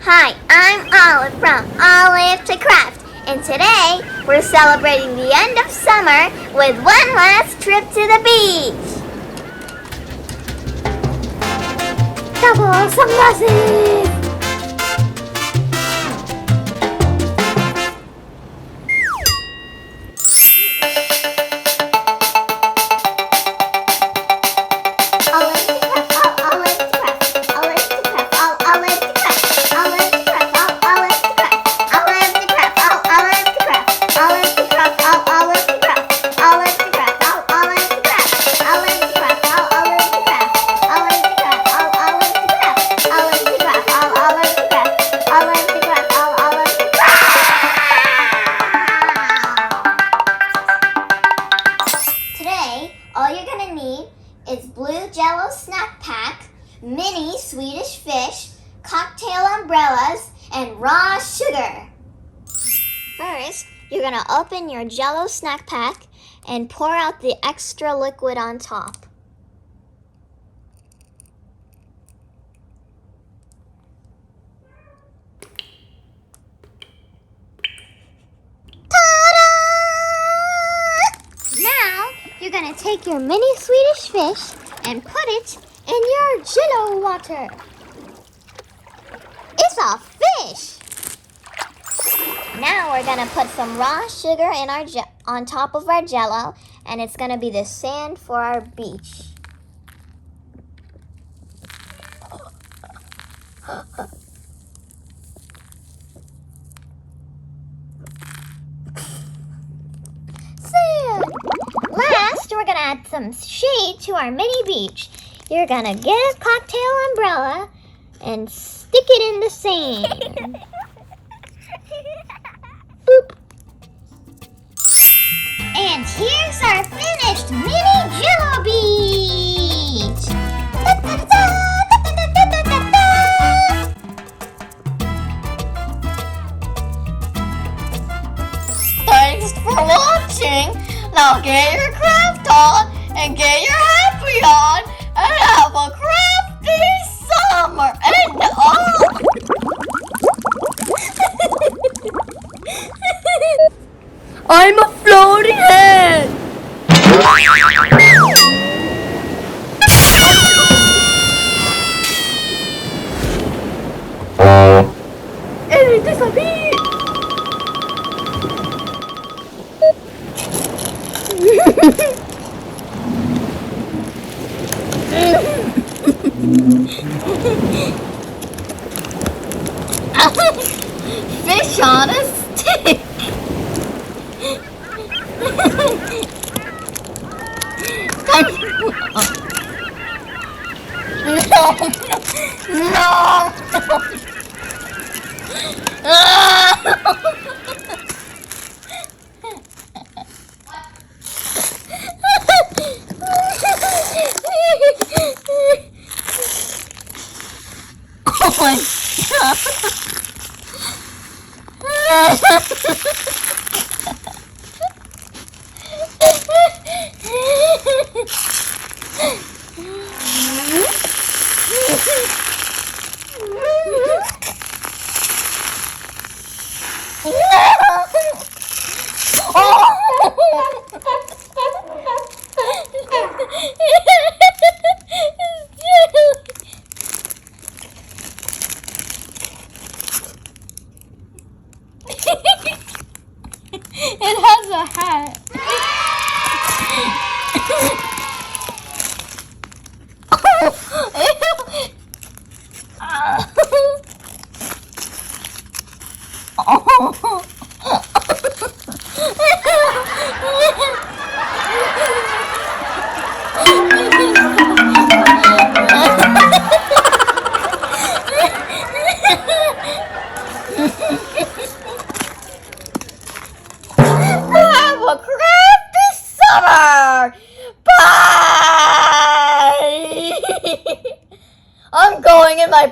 Hi, I'm Olive from Olive to Craft, and today we're celebrating the end of summer with one last trip to the beach. Double some buses! All you're going to need is blue Jello snack pack, mini Swedish fish, cocktail umbrellas, and raw sugar. First, you're going to open your Jello snack pack and pour out the extra liquid on top. You're going to take your mini Swedish fish and put it in your Jello water. It's a fish! Now we're going to put some raw sugar in our on top of our Jello, and it's going to be the sand for our beach. Sand! Last, we're going to add some shade to our mini beach. You're going to get a cocktail umbrella and stick it in the sand. Boop. And here's our finished Mini Jello Beach. Thanks for watching. Now get your craft on and get your happy on and have a crafty summer and I'm a floating head. And it disappeared. Fish on a stick. No. Oh my God. It has a hat. Have a crafty summer! Bye! I'm going in my